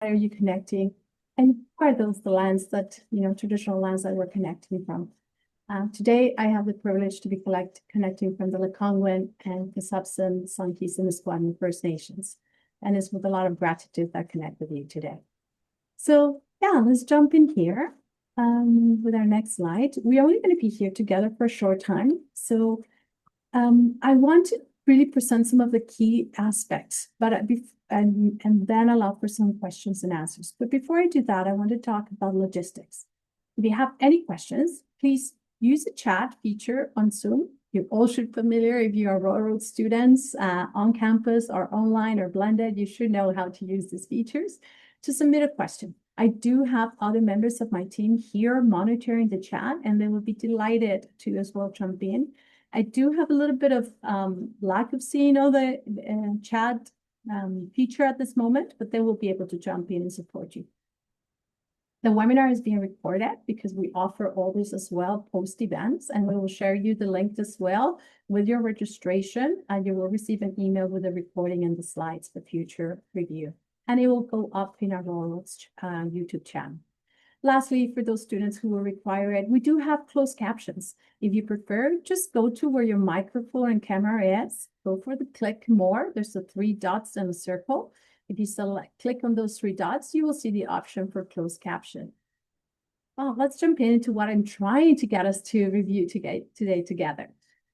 are you connecting? And who are those the lands that, traditional lands that we're connecting from? Today, I have the privilege to be connecting from the Lekwungen and Kasapsan, Sankis, and Nisquamish First Nations. And it's with a lot of gratitude that I connect with you today. So yeah, let's jump in here with our next slide. We're only going to be here together for a short time. So I want to really present some of the key aspects, but and then allow for some questions and answers. But before I do that, I want to talk about logistics. If you have any questions, please use the chat feature on Zoom. You all should be familiar if you are Royal Road students on campus or online or blended, you should know how to use these features to submit a question. I do have other members of my team here monitoring the chat, and they will be delighted to as well jump in. I do have a little bit of lack of seeing all the chat feature at this moment, but they will be able to jump in and support you. The webinar is being recorded because we offer all this as well post events, and we will share you the link as well with your registration, and you will receive an email with the recording and the slides for future review. And it will go up in our YouTube channel. Lastly, for those students who will require it, we do have closed captions. If you prefer, just go to where your microphone and camera is. Go for the click more. There's the 3 dots and a circle. If you click on those 3 dots, you will see the option for closed caption. Well, let's jump into what I'm trying to get us to review today together.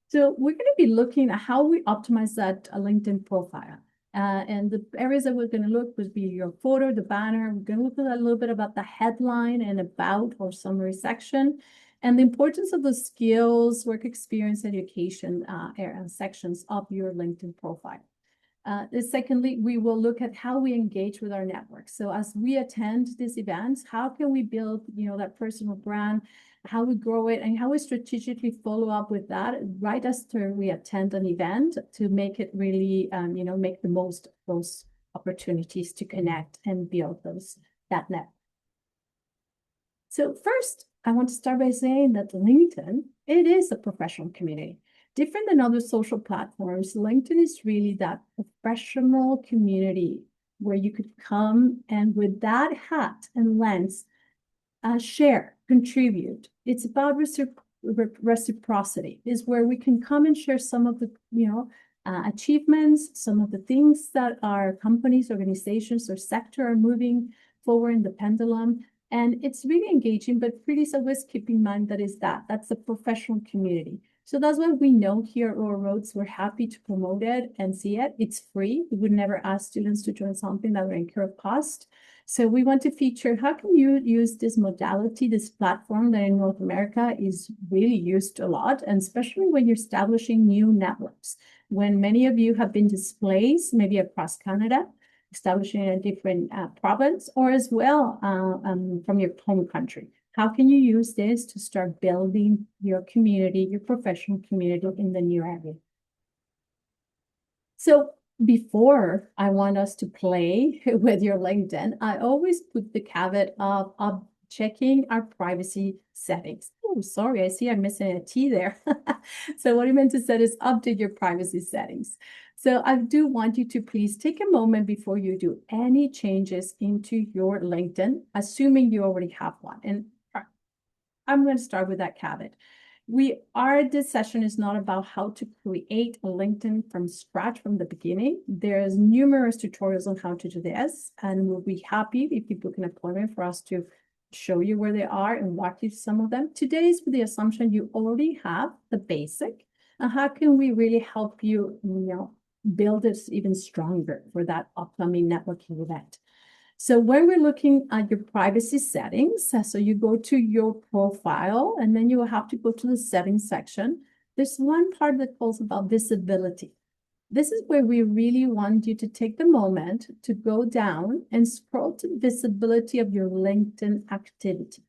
So we're going to be looking at how we optimize that LinkedIn profile. And the areas that we're going to look would be your photo, the banner. We're going to look at a little bit about the headline and about or summary section, and the importance of the skills, work experience, education sections of your LinkedIn profile. Secondly, we will look at how we engage with our network. So as we attend these events, how can we build, that personal brand, how we grow it, and how we strategically follow up with that right after we attend an event to make it really, make the most of those opportunities to connect and build that net. So first, I want to start by saying that LinkedIn, it is a professional community. Different than other social platforms, LinkedIn is really that professional community where you could come and with that hat and lens, share, contribute. It's about reciprocity, is where we can come and share some of the, achievements, some of the things that our companies, organizations, or sector are moving forward in the pendulum. And it's really engaging, but please always keep in mind that's a professional community. So that's what we know here at Royal Roads. We're happy to promote it and see it. It's free. We would never ask students to join something that would incur cost. So we want to feature how can you use this modality, this platform that in North America is really used a lot, and especially when you're establishing new networks. When many of you have been displaced, maybe across Canada, establishing a different province, or as well from your home country. How can you use this to start building your community, your professional community in the new area? So before I want us to play with your LinkedIn, I always put the caveat of checking our privacy settings. Oh, sorry, I see I'm missing a T there. So what I meant to say is update your privacy settings. So I do want you to please take a moment before you do any changes into your LinkedIn, assuming you already have one. And I'm going to start with that caveat. This session is not about how to create a LinkedIn from scratch from the beginning. There's numerous tutorials on how to do this, and we'll be happy if you book an appointment for us to show you where they are and walk you through some of them. Today is with the assumption you already have the basic, and how can we really help you, build this even stronger for that upcoming networking event. So when we're looking at your privacy settings, so you go to your profile, and then you will have to go to the settings section. There's one part that calls about visibility. This is where we really want you to take the moment to go down and scroll to visibility of your LinkedIn activity.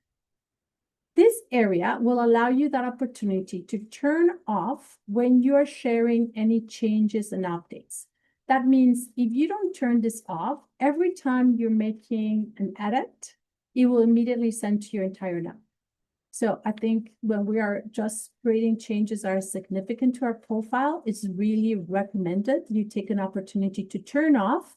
This area will allow you that opportunity to turn off when you are sharing any changes and updates. That means if you don't turn this off, every time you're making an edit, it will immediately send to your entire network. So I think when we are just creating changes that are significant to our profile, it's really recommended you take an opportunity to turn off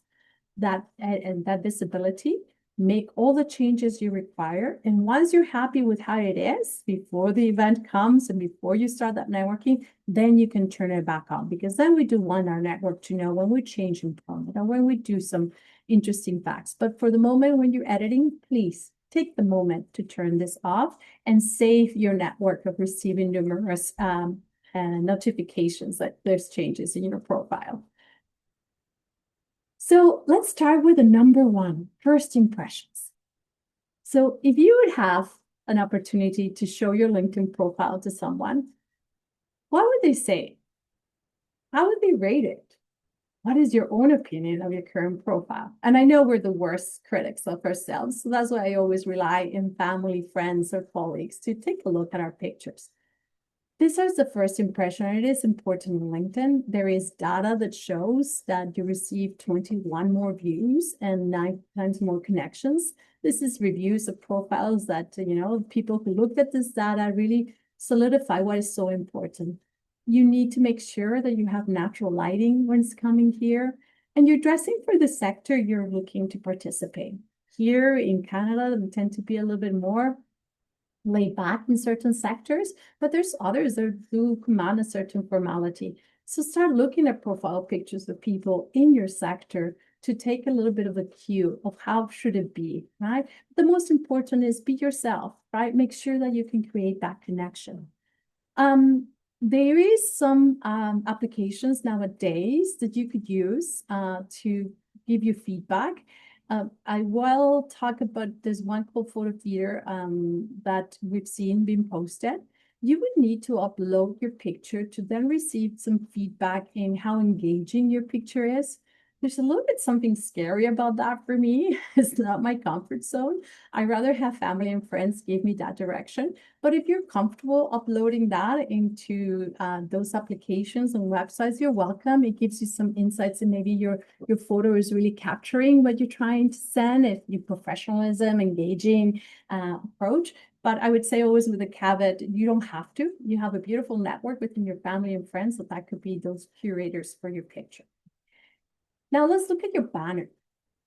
that visibility, make all the changes you require. And once you're happy with how it is, before the event comes and before you start that networking, then you can turn it back on, because then we do want our network to know when we change employment or when we do some interesting facts. But for the moment when you're editing, please take the moment to turn this off and save your network of receiving numerous notifications that there's changes in your profile. So let's start with the number one, first impressions. So if you would have an opportunity to show your LinkedIn profile to someone, what would they say? How would they rate it? What is your own opinion of your current profile? And I know we're the worst critics of ourselves, so that's why I always rely on family, friends, or colleagues to take a look at our pictures. This is the first impression, and it is important in LinkedIn. There is data that shows that you receive 21 more views and 9 times more connections. This is reviews of profiles that, people who looked at this data really solidify what is so important. You need to make sure that you have natural lighting when it's coming here, and you're dressing for the sector you're looking to participate. Here in Canada, we tend to be a little bit more laid back in certain sectors, but there's others that do command a certain formality. So start looking at profile pictures of people in your sector to take a little bit of a cue of how should it be, right? The most important is be yourself, right? Make sure that you can create that connection. There is some applications nowadays that you could use to give you feedback. I will talk about this one called Photo Theater that we've seen being posted. You would need to upload your picture to then receive some feedback in how engaging your picture is. There's a little bit something scary about that for me. It's not my comfort zone. I rather have family and friends give me that direction. But if you're comfortable uploading that into those applications and websites, you're welcome. It gives you some insights, and maybe your photo is really capturing what you're trying to send, if you professionalism, engaging approach. But I would say always with a caveat, you don't have to. You have a beautiful network within your family and friends, so that could be those curators for your picture. Now let's look at your banner.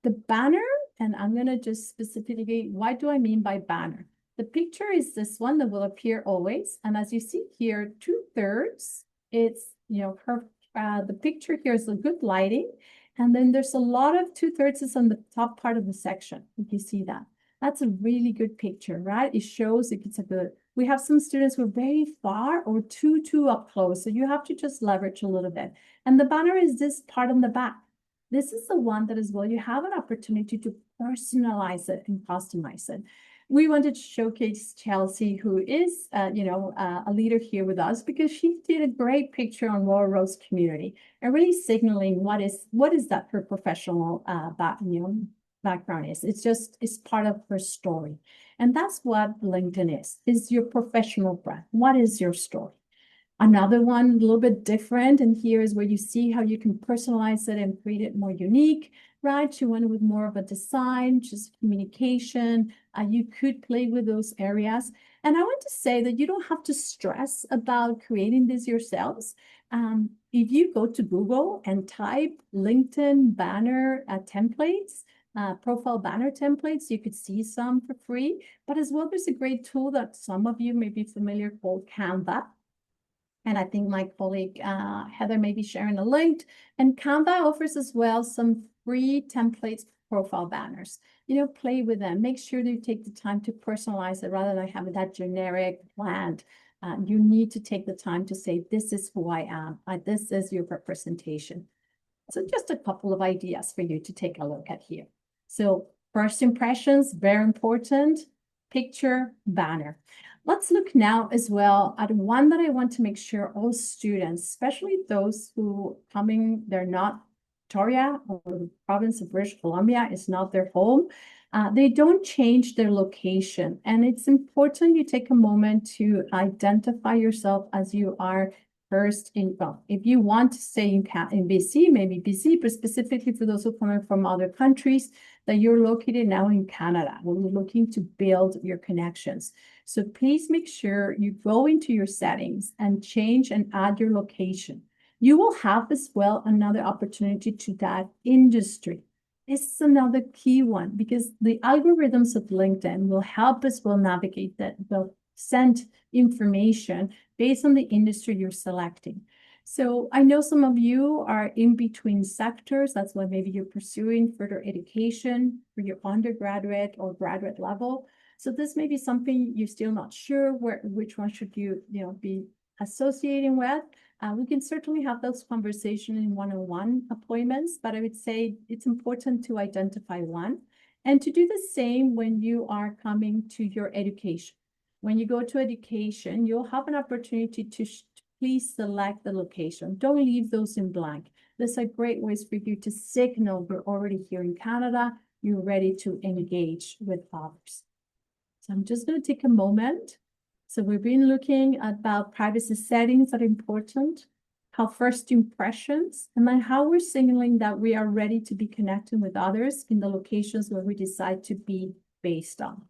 The banner, and I'm going to just specifically, what do I mean by banner? The picture is this one that will appear always. And as you see here, 2/3, it's, the picture here is a good lighting. And then there's a lot of 2/3 is on the top part of the section. If you see that, that's a really good picture, right? It shows if it's a good, we have some students who are very far or too up close. So you have to just leverage a little bit. And the banner is this part on the back. This is the one that as well, you have an opportunity to personalize it and customize it. We wanted to showcase Chelsea, who is, a leader here with us, because she did a great picture on Royal Rose community and really signaling what is that her professional background is. It's part of her story. And that's what LinkedIn is your professional brand. What is your story? Another one, a little bit different, and here is where you see how you can personalize it and create it more unique, right? You went with more of a design, just communication. You could play with those areas. And I want to say that you don't have to stress about creating this yourselves. If you go to Google and type LinkedIn banner templates, profile banner templates, you could see some for free. But as well, there's a great tool that some of you may be familiar called Canva. And I think my colleague Heather may be sharing a link. And Canva offers as well some free templates for profile banners. Play with them. Make sure that you take the time to personalize it rather than having that generic bland. You need to take the time to say, this is who I am. This is your representation. So just a couple of ideas for you to take a look at here. So first impressions, very important. Picture, banner. Let's look now as well at one that I want to make sure all students, especially those who they're not Victoria or the province of British Columbia is not their home. They don't change their location. And it's important you take a moment to identify yourself as you are first income. If you want to stay in BC, maybe BC, but specifically for those who are coming from other countries, that you're located now in Canada, when you're looking to build your connections. So please make sure you go into your settings and change and add your location. You will have as well another opportunity to that industry. is another key one because the algorithms of LinkedIn will help us, will navigate that, will send information based on the industry you're selecting. So I know some of you are in between sectors. That's why maybe you're pursuing further education for your undergraduate or graduate level. So this may be something you're still not sure which one should you be associating with. We can certainly have those conversations in one-on-one appointments, but I would say it's important to identify one and to do the same when you are coming to your education. When you go to education, you'll have an opportunity to please select the location. Don't leave those in blank. These are great ways for you to signal you're already here in Canada, you're ready to engage with others. So I'm just going to take a moment. So we've been looking about privacy settings that are important, how first impressions, and then how we're signaling that we are ready to be connecting with others in the locations where we decide to be based on.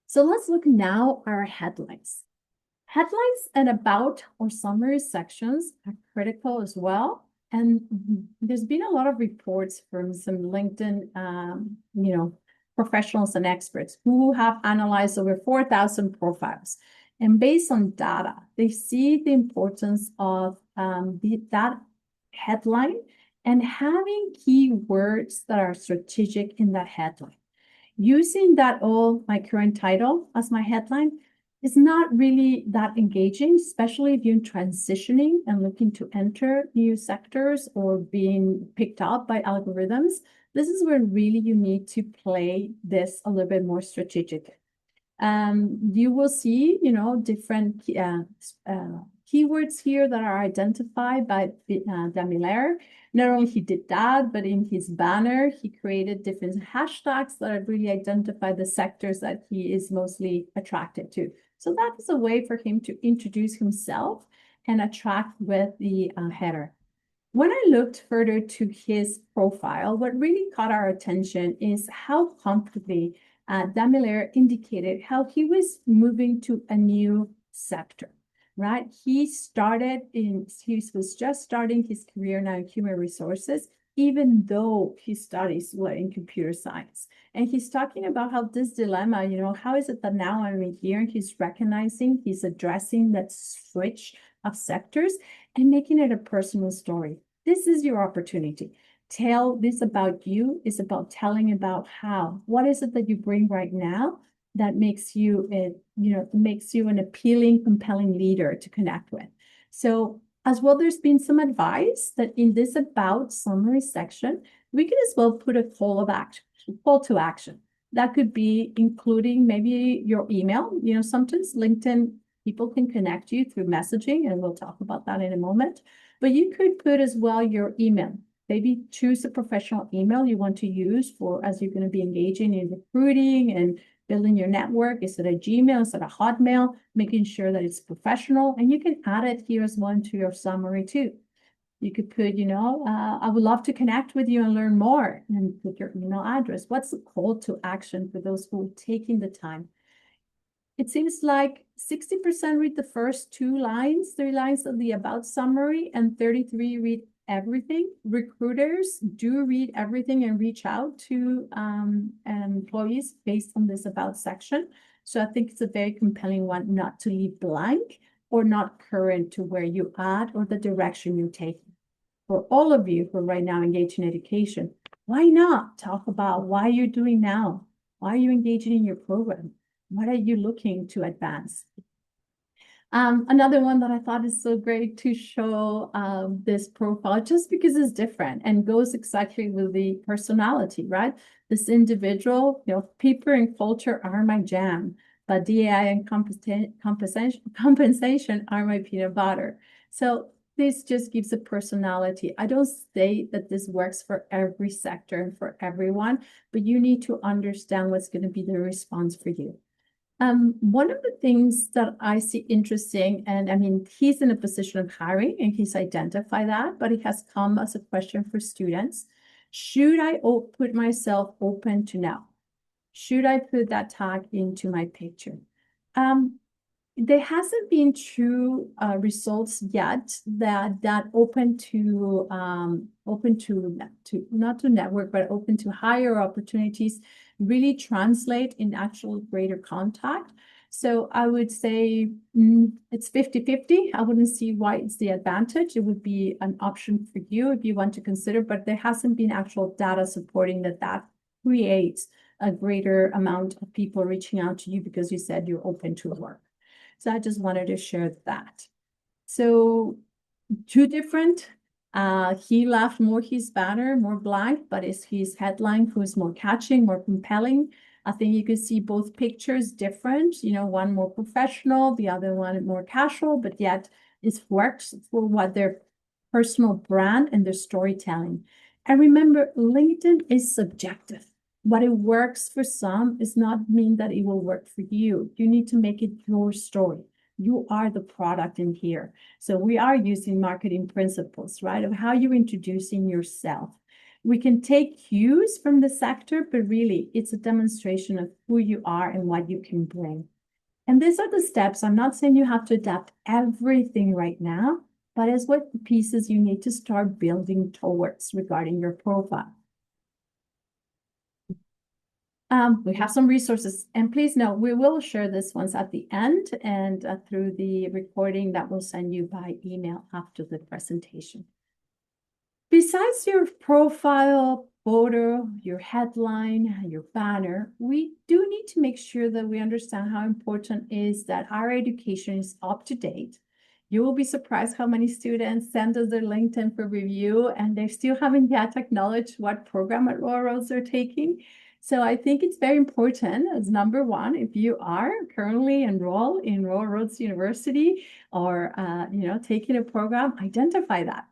So let's look now at our headlines. Headlines and about or summary sections are critical as well. And there's been a lot of reports from some LinkedIn, professionals and experts who have analyzed over 4,000 profiles. And based on data, they see the importance of that headline and having keywords that are strategic in that headline. Using that my current title as my headline is not really that engaging, especially if you're transitioning and looking to enter new sectors or being picked up by algorithms. This is where really you need to play this a little bit more strategic. You will see, different keywords here that are identified by Damilare. Not only he did that, but in his banner, he created different hashtags that really identify the sectors that he is mostly attracted to. So that is a way for him to introduce himself and attract with the header. When I looked further to his profile, what really caught our attention is how comfortably Damilare indicated how he was moving to a new sector, right? He was just starting his career now in human resources, even though his studies were in computer science. And he's talking about how this dilemma, how is it that now I'm here and he's addressing that switch of sectors and making it a personal story. This is your opportunity. Tell this about you. It's about telling about what is it that you bring right now that makes you an appealing, compelling leader to connect with. So as well, there's been some advice that in this about summary section, we can as well put a call to action. That could be including maybe your email. Sometimes LinkedIn people can connect you through messaging, and we'll talk about that in a moment. But you could put as well your email. Maybe choose a professional email you want to use as you're going to be engaging in recruiting and building your network. Is it a Gmail? Is it a Hotmail? Making sure that it's professional. And you can add it here as well into your summary too. You could put, I would love to connect with you and learn more, and put your email address. What's the call to action for those who are taking the time? It seems like 60% read the first 3 lines of the about summary, and 33 read everything. Recruiters do read everything and reach out to employees based on this about section. So I think it's a very compelling one not to leave blank or not current to where you at or the direction you're taking. For all of you who are right now engaged in education, why not talk about why you're doing now? Why are you engaging in your program? What are you looking to advance? Another one that I thought is so great to show this profile, just because it's different and goes exactly with the personality, right? This individual, paper and culture are my jam, but DEI and compensation are my peanut butter. So this just gives a personality. I don't say that this works for every sector and for everyone, but you need to understand what's going to be the response for you. One of the things that I see interesting, and I mean, he's in a position of hiring and he's identified that, but it has come as a question for students. Should I put myself open to now? Should I put that tag into my picture? there hasn't been true results yet that open to not to network, but open to higher opportunities really translate in actual greater contact. So I would say it's 50-50. I wouldn't see why it's the advantage. It would be an option for you if you want to consider, but there hasn't been actual data supporting that creates a greater amount of people reaching out to you because you said you're open to work. So I just wanted to share that. So two different, he left more his banner, more blank, but is his headline who's more catching, more compelling. I think you can see both pictures different, one more professional, the other one more casual, but yet it works for what their personal brand and their storytelling. And remember, LinkedIn is subjective. What it works for some does not mean that it will work for you. You need to make it your story. You are the product in here. So we are using marketing principles, right, of how you're introducing yourself. We can take cues from the sector, but really it's a demonstration of who you are and what you can bring. And these are the steps. I'm not saying you have to adapt everything right now, but it's what pieces you need to start building towards regarding your profile. We have some resources, and please know we will share this ones at the end and through the recording that we'll send you by email after the presentation. Besides your profile, photo, your headline, your banner, we do need to make sure that we understand how important is that our education is up to date. You will be surprised how many students send us their LinkedIn for review and they still haven't yet acknowledged what program at Royal Roads they're taking. So I think it's very important as number one, if you are currently enrolled in Royal Roads University or, taking a program, identify that.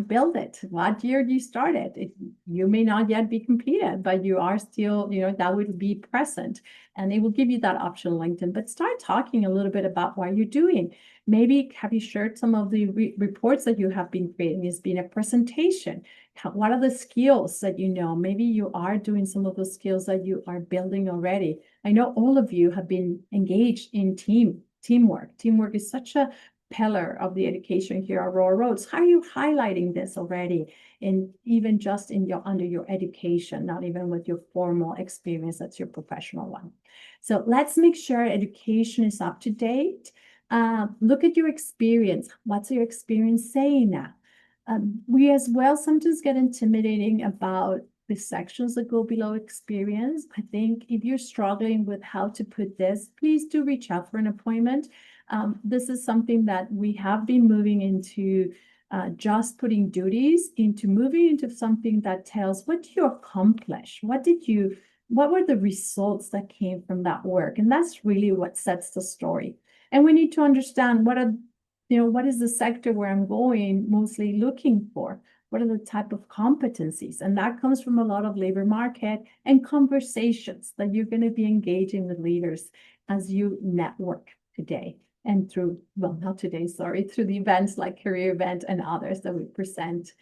Build it. What year do you start it? You may not yet be completed, but you are still, that would be present. And it will give you that option on LinkedIn. But start talking a little bit about what you're doing. Maybe have you shared some of the reports that you have been creating? It's been a presentation. What are the skills that you know? Maybe you are doing some of those skills that you are building already. I know all of you have been engaged in teamwork. Teamwork is such a pillar of the education here at Royal Roads. How are you highlighting this already? And even just under your education, not even with your formal experience, that's your professional one. So let's make sure education is up to date. Look at your experience. What's your experience saying now? We as well sometimes get intimidating about the sections that go below experience. I think if you're struggling with how to put this, please do reach out for an appointment. This is something that we have been moving into, just putting duties into moving into something that tells what you accomplish, what were the results that came from that work? And that's really what sets the story. And we need to understand what is the sector where I'm going mostly looking for? What are the type of competencies? And that comes from a lot of labor market and conversations that you're going to be engaging with leaders as you network today and through the events like Career Event and others that we present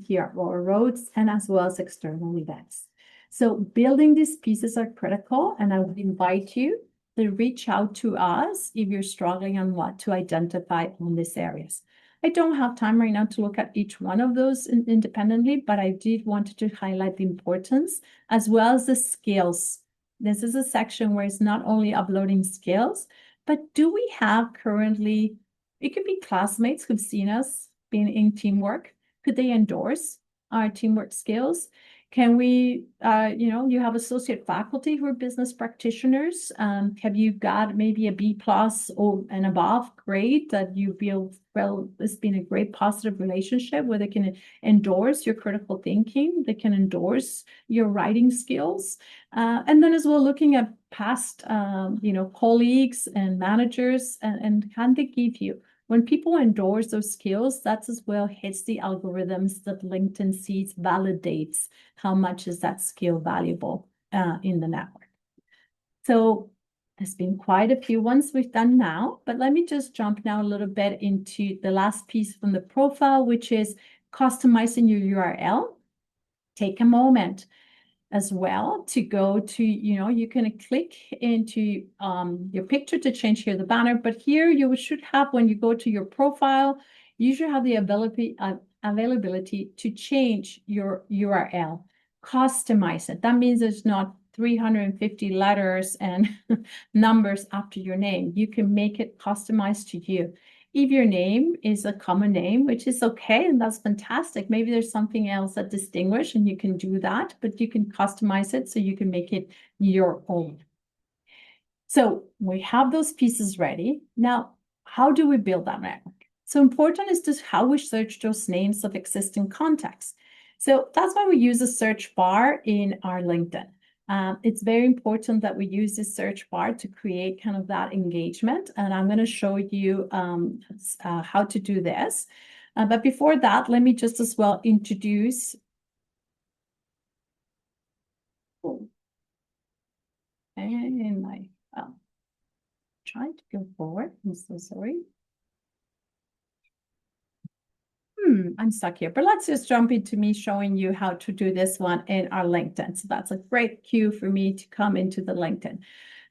here at Royal Roads and as well as external events. So building these pieces are critical, and I would invite you to reach out to us if you're struggling on what to identify on these areas. I don't have time right now to look at each one of those independently, but I did want to highlight the importance as well as the skills. This is a section where it's not only uploading skills, but do we have currently, it could be classmates who've seen us being in teamwork. Could they endorse our teamwork skills? Can we, you have associate faculty who are business practitioners. Have you got maybe a B+ or and above grade that you feel, well, it's been a great positive relationship where they can endorse your critical thinking, they can endorse your writing skills. And then as well, looking at past, colleagues and managers and can they give you, when people endorse those skills, that's as well hits the algorithms that LinkedIn sees, validates how much is that skill valuable in the network. So there's been quite a few ones we've done now, but let me just jump now a little bit into the last piece from the profile, which is customizing your URL. Take a moment. as well to go to, you can click into your picture to change here the banner, but here you should have, when you go to your profile, you should have the availability to change your URL, customize it. That means there's not 350 letters and numbers after your name. You can make it customized to you. If your name is a common name, which is okay, and that's fantastic. Maybe there's something else that distinguishes and you can do that, but you can customize it so you can make it your own. So we have those pieces ready. Now, how do we build that network? So important is just how we search those names of existing contacts. So that's why we use a search bar in our LinkedIn. It's very important that we use this search bar to create kind of that engagement. And I'm going to show you how to do this. But before that, let me just as well introduce. And I tried to go forward. I'm so sorry. I'm stuck here, but let's just jump into me showing you how to do this one in our LinkedIn. So that's a great cue for me to come into the LinkedIn.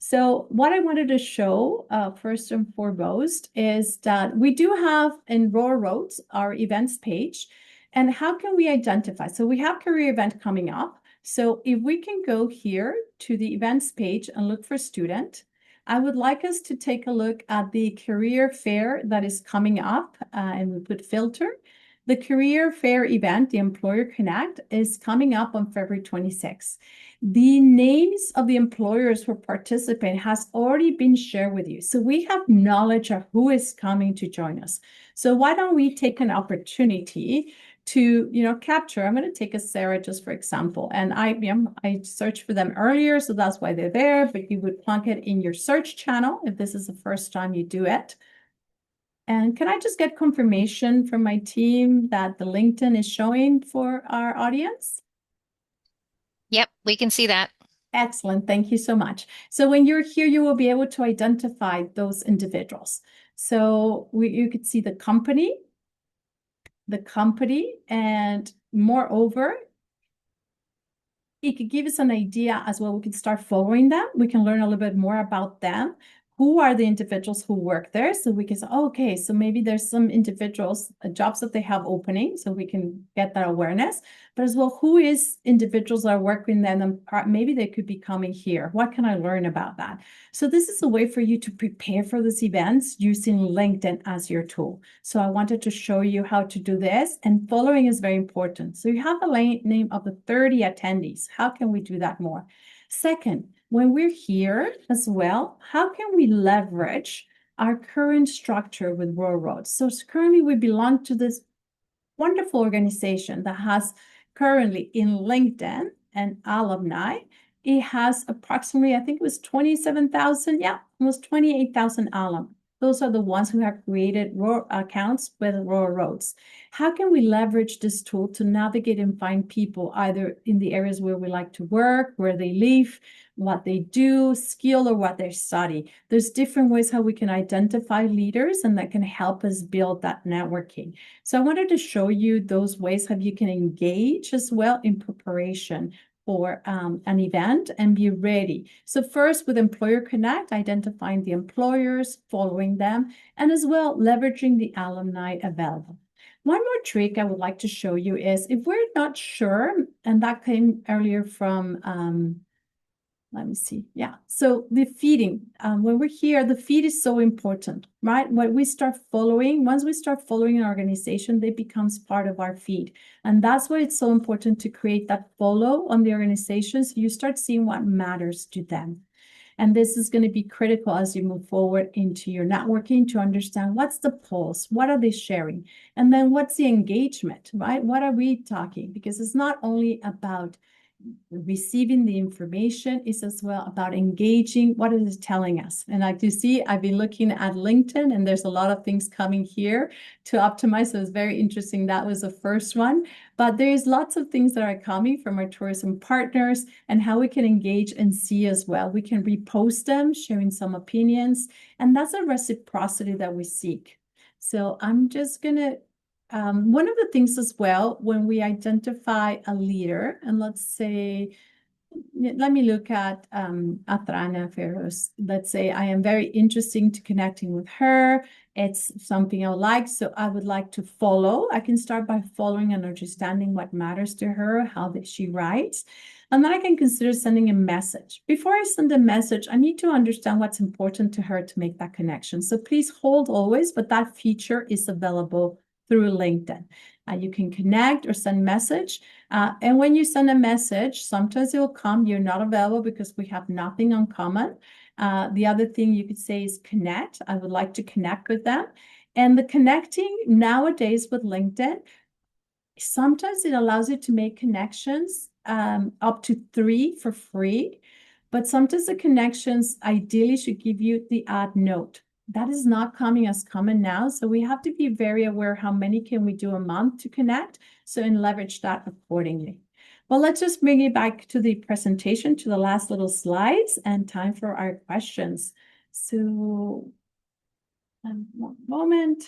So what I wanted to show first and foremost is that we do have in Roar Roads our events page. And how can we identify? So we have career event coming up. So if we can go here to the events page and look for student, I would like us to take a look at the career fair that is coming up, and we put filter. The career fair event, the Employer Connect, is coming up on February 26th. The names of the employers who participate has already been shared with you. So we have knowledge of who is coming to join us. So why don't we take an opportunity to, capture. I'm going to take a Sarah just for example, and I searched for them earlier, so that's why they're there, but you would plug it in your search channel if this is the first time you do it. And can I just get confirmation from my team that the LinkedIn is showing for our audience? Yep, we can see that. Excellent. Thank you so much. So when you're here, you will be able to identify those individuals. So you could see the company, and moreover, it could give us an idea as well. We can start following them. We can learn a little bit more about them. Who are the individuals who work there? So we can say, oh, okay, so maybe there's some individuals, jobs that they have opening, so we can get that awareness. But as well, who is individuals that are working there, and maybe they could be coming here. What can I learn about that? So this is a way for you to prepare for these events using LinkedIn as your tool. So I wanted to show you how to do this, and following is very important. So you have the name of the 30 attendees. How can we do that more? Second, when we're here as well, how can we leverage our current structure with Roar Roads? So currently we belong to this wonderful organization that has currently in LinkedIn and alumni, it has approximately, I think it was 27,000, almost 28,000 alumni. Those are the ones who have created Roar accounts with Roar Roads. How can we leverage this tool to navigate and find people either in the areas where we like to work, where they live, what they do, skill, or what they study? There's different ways how we can identify leaders, and that can help us build that networking. So I wanted to show you those ways how you can engage as well in preparation for an event and be ready. So first with Employer Connect, identifying the employers, following them, and as well leveraging the alumni available. One more trick I would like to show you is if we're not sure, and that came earlier from let me see. Yeah. So the feeding, when we're here, the feed is so important, right? When we start following, once we start following an organization, they becomes part of our feed. And that's why it's so important to create that follow on the organization. So you start seeing what matters to them. And this is going to be critical as you move forward into your networking to understand what's the pulse, what are they sharing? And then what's the engagement, right? What are we talking? Because it's not only about receiving the information, is as well about engaging what it is telling us. And like you see, I've been looking at LinkedIn and there's a lot of things coming here to optimize. So it's very interesting. That was the first one, but there's lots of things that are coming from our tourism partners and how we can engage and see as well. We can repost them, sharing some opinions, and that's a reciprocity that we seek. So I'm just going to one of the things as well, when we identify a leader, and let's say let me look at Atrana Ferros. Let's say I am very interesting to connecting with her. It's something I like, so I would like to follow. I can start by following and understanding what matters to her, how that she writes. And then I can consider sending a message. Before I send a message, I need to understand what's important to her to make that connection. So please hold always, but that feature is available through LinkedIn. You can connect or send message. And when you send a message, sometimes it will come, you're not available because we have nothing in common. The other thing you could say is connect. I would like to connect with them. And the connecting nowadays with LinkedIn, sometimes it allows you to make connections up to 3 for free. But sometimes the connections ideally should give you the add note. That is not coming as common now. So we have to be very aware how many can we do a month to connect. So and leverage that accordingly. Well, let's just bring it back to the presentation, to the last little slides, and time for our questions. So one moment.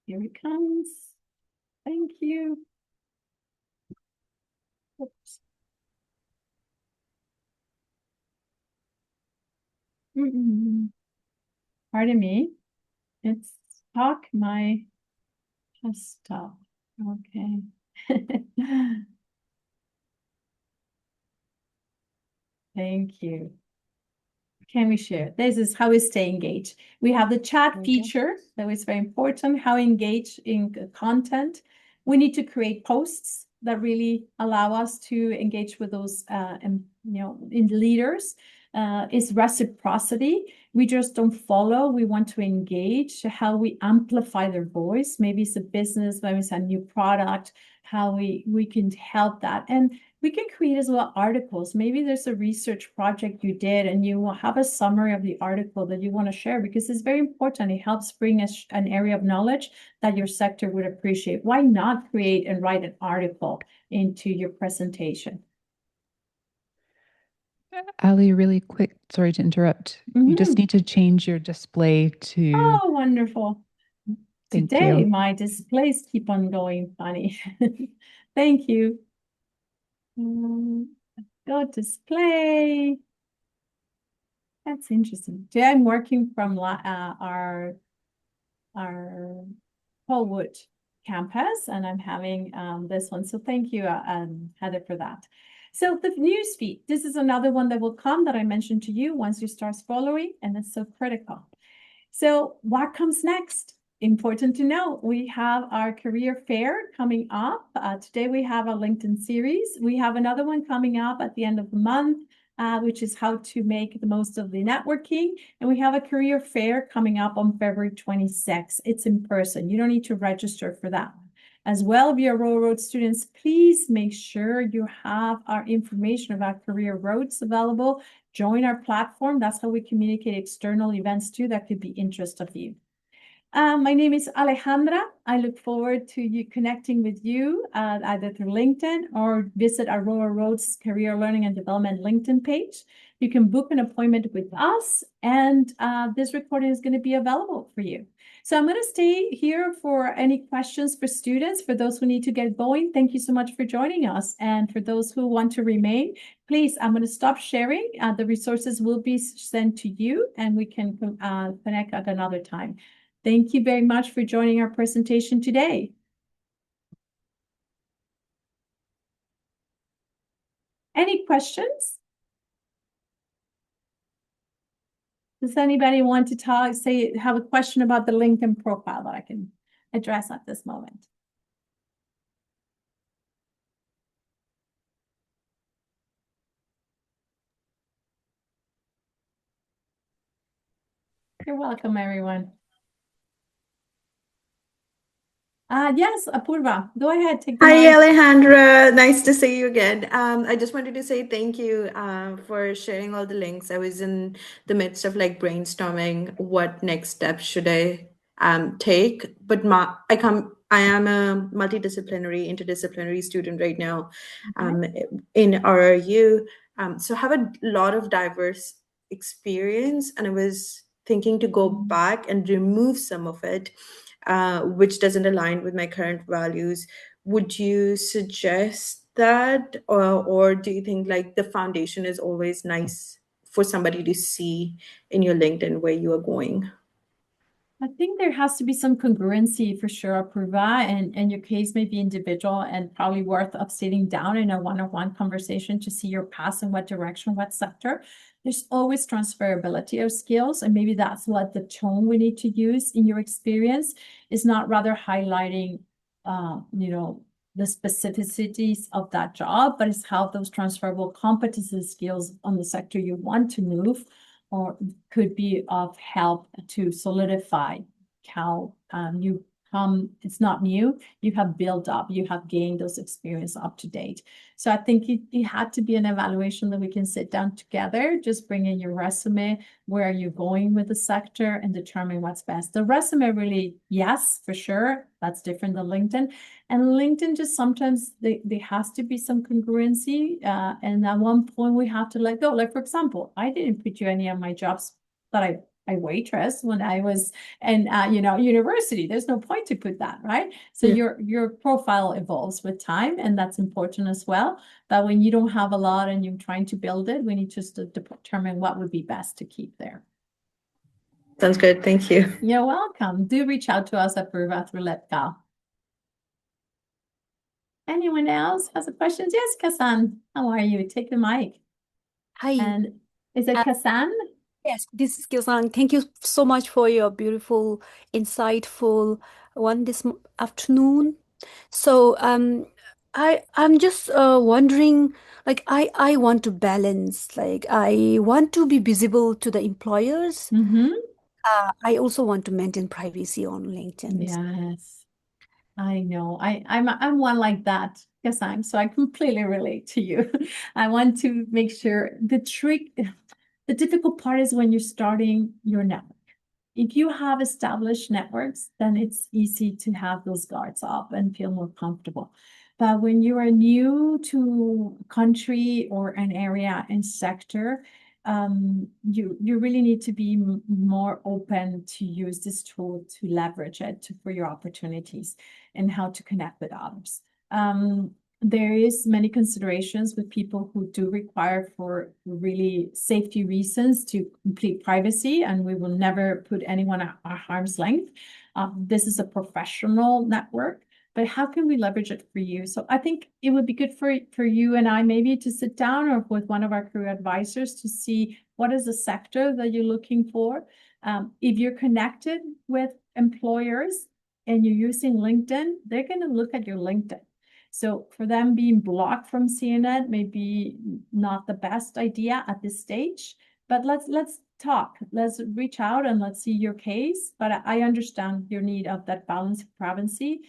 Here it comes. Thank you. Oops. Pardon me. It's talk my desktop. Okay. Thank you. Can we share? This is how we stay engaged. We have the chat feature that is very important, how engage in content. We need to create posts that really allow us to engage with those in leaders. Is reciprocity. We just don't follow. We want to engage. How we amplify their voice. Maybe it's a business, maybe it's a new product, how we can help that. And we can create as well articles. Maybe there's a research project you did and you will have a summary of the article that you want to share because it's very important. It helps bring an area of knowledge that your sector would appreciate. Why not create and write an article into your presentation? Ali, really quick, sorry to interrupt. You just need to change your display to. Oh, wonderful. Thank Today, you. my displays keep on going funny. Thank you. Go display. That's interesting. Today I'm working from our Polwood campus, and I'm having this one. So thank you, Heather, for that. So the news feed, this is another one that will come that I mentioned to you once you start following, and it's so critical. So what comes next? Important to know, we have our career fair coming up. Today we have a LinkedIn series. We have another one coming up at the end of the month, which is how to make the most of the networking. And we have a career fair coming up on February 26th. It's in person. You don't need to register for that. As well, if you're Aurora Road students, please make sure you have our information about career roads available. Join our platform. That's how we communicate external events too that could be interest of you. My name is Alejandra. I look forward to you connecting with you either through LinkedIn or visit Aurora Road's Career Learning and Development LinkedIn page. You can book an appointment with us, and this recording is going to be available for you. So I'm going to stay here for any questions for students. For those who need to get going, thank you so much for joining us. And for those who want to remain, please, I'm going to stop sharing. The resources will be sent to you, and we can connect at another time. Thank you very much for joining our presentation today. Any questions? Does anybody want to have a question about the LinkedIn profile that I can address at this moment? You're welcome, everyone. Yes, Apurva, go ahead. Take the Hi, mic. Alejandra. Nice to see you again. I just wanted to say thank you for sharing all the links. I was in the midst of like brainstorming what next steps should I take, but I am a multidisciplinary, interdisciplinary student right now in RRU. So I have a lot of diverse experience, and I was thinking to go back and remove some of it, which doesn't align with my current values. Would you suggest that, or do you think like the foundation is always nice for somebody to see in your LinkedIn where you are going? I think there has to be some congruency for sure, Apurva, and your case may be individual and probably worth of sitting down in a one-on-one conversation to see your path in what direction, what sector. There's always transferability of skills, and maybe that's what the tone we need to use in your experience is not rather highlighting, the specificities of that job, but it's how those transferable competency skills on the sector you want to move or could be of help to solidify how you come. It's not new. You have built up, you have gained those experience up to date. So I think it had to be an evaluation that we can sit down together, just bring in your resume, where are you going with the sector, and determine what's best. The resume really, yes, for sure, that's different than LinkedIn. And LinkedIn just sometimes there has to be some congruency. And at one point we have to let go. Like, for example, I didn't put you any of my jobs that I waitress when I was in university. There's no point to put that, right? So Yeah. your profile evolves with time, and that's important as well. But when you don't have a lot and you're trying to build it, we need just to determine what would be best to keep there. Sounds good. Thank you. You're welcome. Do reach out to us at Apurva through Letgal. Anyone else has a question? Yes, Kasan, how are you? Take the mic. Hi. And is it Kasan? Yes, this is Kyosang. Thank you so much for your beautiful, insightful one this afternoon. So, I'm just wondering, like I want to balance, like I want to be visible to the employers. Mm-hmm. I also want to maintain privacy on LinkedIn. Yes, I know. I'm one like that, Kasan. So I completely relate to you. I want to make sure the difficult part is when you're starting your network. If you have established networks, then it's easy to have those guards up and feel more comfortable. But when you are new to a country or an area and sector, you really need to be more open to use this tool to leverage it for your opportunities and how to connect with others. There is many considerations with people who do require for really safety reasons to complete privacy, and we will never put anyone at harm's length. This is a professional network, but how can we leverage it for you? So I think it would be good for you and I maybe to sit down or with one of our career advisors to see what is the sector that you're looking for. If you're connected with employers and you're using LinkedIn, they're going to look at your LinkedIn. So for them being blocked from seeing it may be not the best idea at this stage, but let's talk. Let's reach out and let's see your case. But I understand your need of that balance of privacy.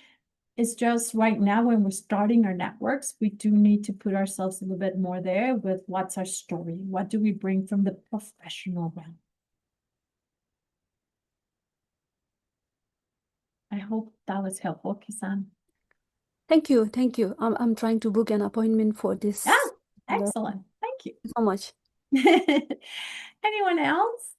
It's just right now when we're starting our networks, we do need to put ourselves a little bit more there with what's our story? What do we bring from the professional realm? I hope that was helpful, Kisan. Thank you. Thank you. I'm trying to book an appointment for this. Ah, excellent. Thank you So much. Anyone else?